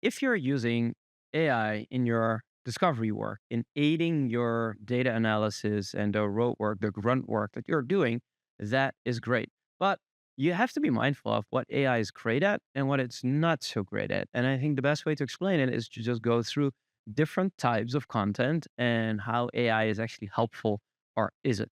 if you're using AI in your discovery work, in aiding your data analysis and the rote work, the grunt work that you're doing, that is great. But you have to be mindful of what AI is great at and what it's not so great at. And I think the best way to explain it is to just go through different types of content and how AI is actually helpful or isn't.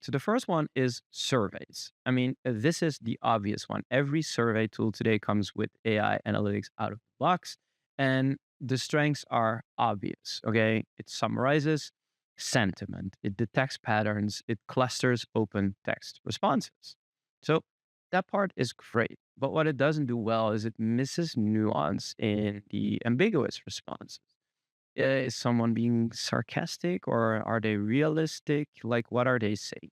So the first one is surveys. I mean, this is the obvious one. Every survey tool today comes with AI analytics out of the box, and the strengths are obvious. Okay. It summarizes sentiment, it detects patterns, it clusters open text responses. So that part is great. But what it doesn't do well is it misses nuance in the ambiguous responses. Is someone being sarcastic or are they realistic? Like, what are they saying?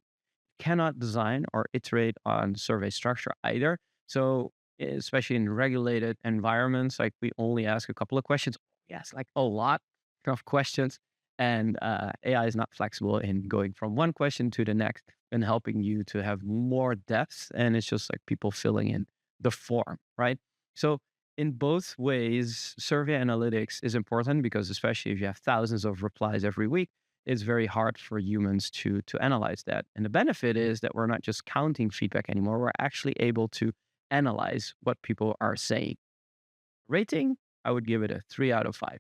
Cannot design or iterate on survey structure either. So, especially in regulated environments, like we only ask a couple of questions. Yes, like a lot of questions. And AI is not flexible in going from one question to the next and helping you to have more depth. And it's just like people filling in the form, right? So, in both ways, survey analytics is important because, especially if you have thousands of replies every week, it's very hard for humans to analyze that. And the benefit is that we're not just counting feedback anymore. We're actually able to analyze what people are saying. Rating, I would give it a 3 out of 5.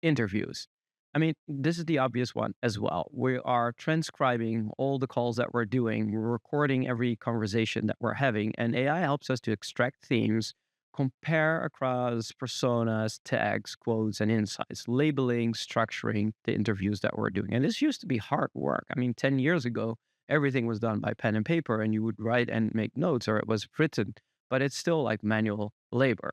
Interviews. I mean, this is the obvious one as well. We are transcribing all the calls that we're doing. We're recording every conversation that we're having, and AI helps us to extract themes, compare across personas, tags, quotes, and insights, labeling, structuring the interviews that we're doing. And this used to be hard work. I mean, 10 years ago, everything was done by pen and paper, and you would write and make notes, or it was written, but it's still like manual labor.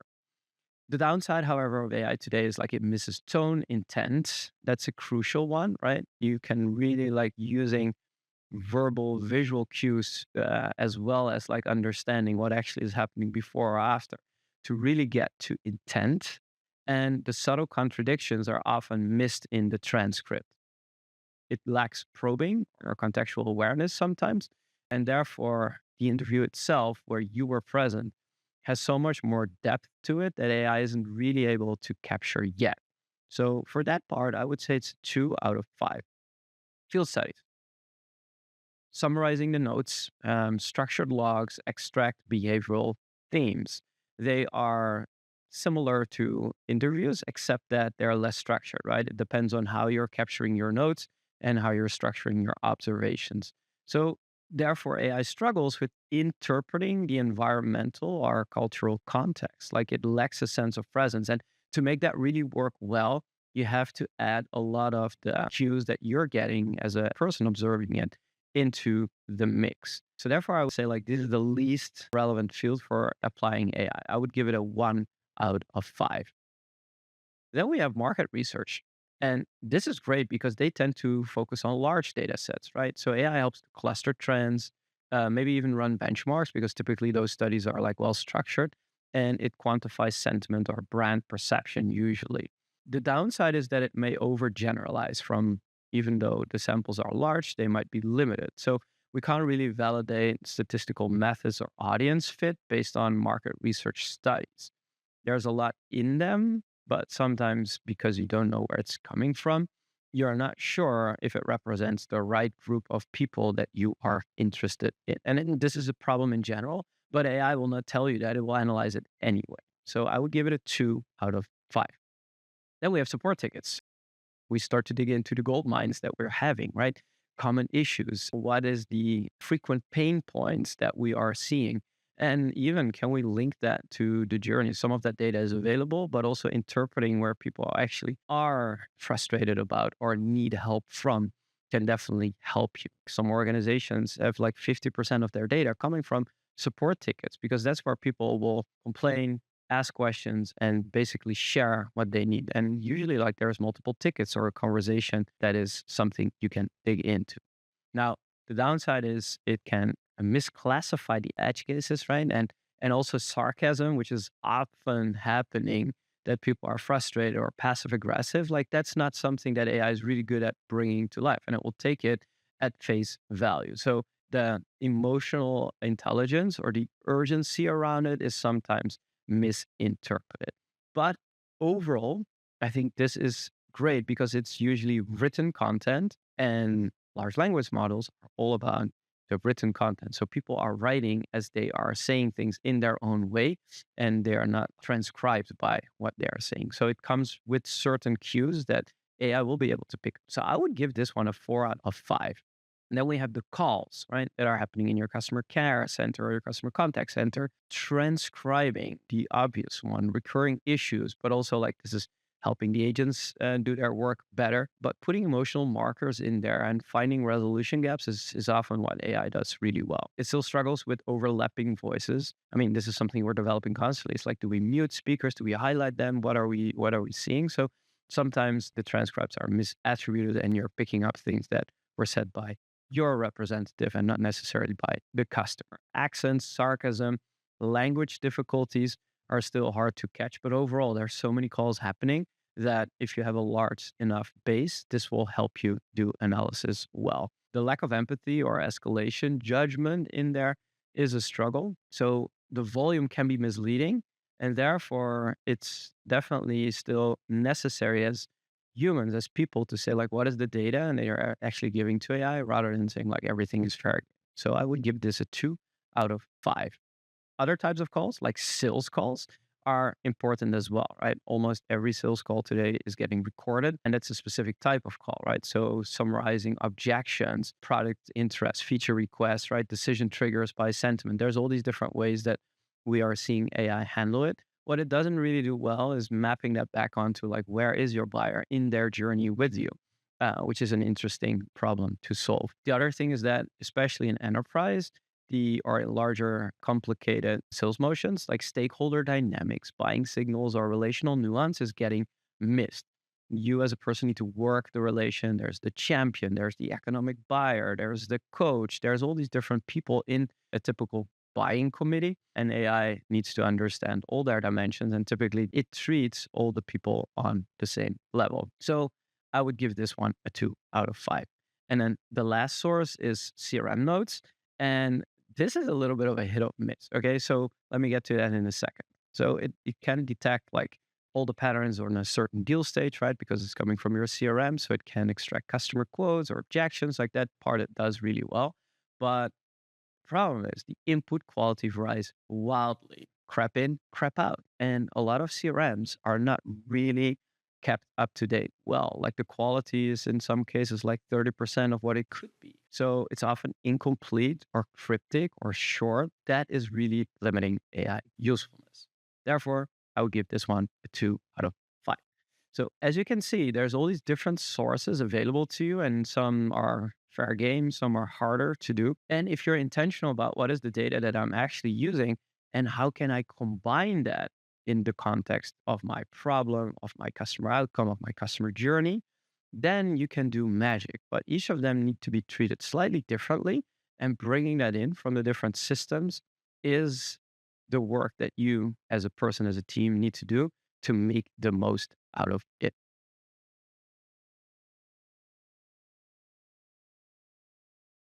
The downside, however, of AI today is like it misses tone, intent. That's a crucial one, right? You can really like using verbal, visual cues as well as like understanding what actually is happening before or after to really get to intent. And the subtle contradictions are often missed in the transcript. It lacks probing or contextual awareness sometimes. And therefore, the interview itself, where you were present, has so much more depth to it that AI isn't really able to capture yet. So, for that part, I would say it's 2 out of 5. Field studies, summarizing the notes, structured logs, extract behavioral themes. They are similar to interviews, except that they're less structured, right? It depends on how you're capturing your notes and how you're structuring your observations. So, therefore, AI struggles with interpreting the environmental or cultural context. Like it lacks a sense of presence. And to make that really work well, you have to add a lot of the cues that you're getting as a person observing it into the mix. So therefore, I would say like this is the least relevant field for applying AI. I would give it a 1 out of 5. Then we have market research. And this is great because they tend to focus on large data sets, right? So AI helps to cluster trends, maybe even run benchmarks because typically those studies are like well structured and it quantifies sentiment or brand perception usually. The downside is that it may overgeneralize from, even though the samples are large, they might be limited. So we can't really validate statistical methods or audience fit based on market research studies. There's a lot in them, but sometimes because you don't know where it's coming from, you're not sure if it represents the right group of people that you are interested in. This is a problem in general, but AI will not tell you that. It will analyze it anyway. So I would give it a 2 out of 5. Then we have support tickets. We start to dig into the gold mines that we're having, right? Common issues. What is the frequent pain points that we are seeing? And even can we link that to the journey? Some of that data is available, but also interpreting where people actually are frustrated about or need help from can definitely help you. Some organizations have like 50% of their data coming from support tickets because that's where people will complain, ask questions, and basically share what they need. And usually, like there's multiple tickets or a conversation that is something you can dig into. Now, the downside is it can misclassify the edge cases, right? And also sarcasm, which is often happening that people are frustrated or passive aggressive. Like that's not something that AI is really good at bringing to life, and it will take it at face value. So the emotional intelligence or the urgency around it is sometimes misinterpreted. But Overall, I think this is great because it's usually written content, and large language models are all about the written content. So people are writing as they are saying things in their own way, and they are not transcribed by what they are saying. So it comes with certain cues that AI will be able to pick. So I would give this one a 4 out of 5. And then we have the calls, right, that are happening in your customer care center or your customer contact center, transcribing the obvious one, recurring issues, but also like this is helping the agents do their work better. But putting emotional markers in there and finding resolution gaps is often what AI does really well. It still struggles with overlapping voices. I mean, this is something we're developing constantly. It's like, do we mute speakers? Do we highlight them? What are we seeing? So sometimes the transcripts are misattributed and you're picking up things that were said by your representative and not necessarily by the customer. Accents, sarcasm, language difficulties are still hard to catch, but overall, there's so many calls happening that if you have a large enough base, this will help you do analysis well. The lack of empathy or escalation judgment in there is a struggle. So the volume can be misleading, and therefore, it's definitely still necessary as humans, as people, to say like, what is the data, and they are actually giving to AI rather than saying like everything is fair. So I would give this a 2 out of 5. Other types of calls, like sales calls, are important as well, right? Almost every sales call today is getting recorded, and that's a specific type of call, right? So summarizing objections, product interest, feature requests, right? Decision triggers by sentiment. There's all these different ways that we are seeing AI handle it. What it doesn't really do well is mapping that back onto like, where is your buyer in their journey with you? Which is an interesting problem to solve. The other thing is that, especially in enterprise, the or in larger, complicated sales motions, like stakeholder dynamics, buying signals, or relational nuance is getting missed. You as a person need to work the relation. There's the champion, there's the economic buyer, there's the coach, there's all these different people in a typical buying committee, and AI needs to understand all their dimensions, and typically it treats all the people on the same level. So I would give this one a 2 out of 5. And then the last source is CRM notes. And this is a little bit of a hit or miss. Okay. So let me get to that in a second. So it can detect like all the patterns on a certain deal stage, right? Because it's coming from your CRM. So it can extract customer quotes or objections. Like that part, it does really well. But problem is the input quality varies wildly. Crap in, crap out. And a lot of CRMs are not really kept up to date well. Like the quality is in some cases like 30% of what it could be. So it's often incomplete or cryptic or short. That is really limiting AI usefulness. Therefore, I would give this one a 2 out of 5. So as you can see, there's all these different sources available to you, and some are fair game, some are harder to do. And if you're intentional about what is the data that I'm actually using and how can I combine that in the context of my problem, of my customer outcome, of my customer journey, then you can do magic. But each of them need to be treated slightly differently, and bringing that in from the different systems is the work that you as a person, as a team, need to do to make the most out of it.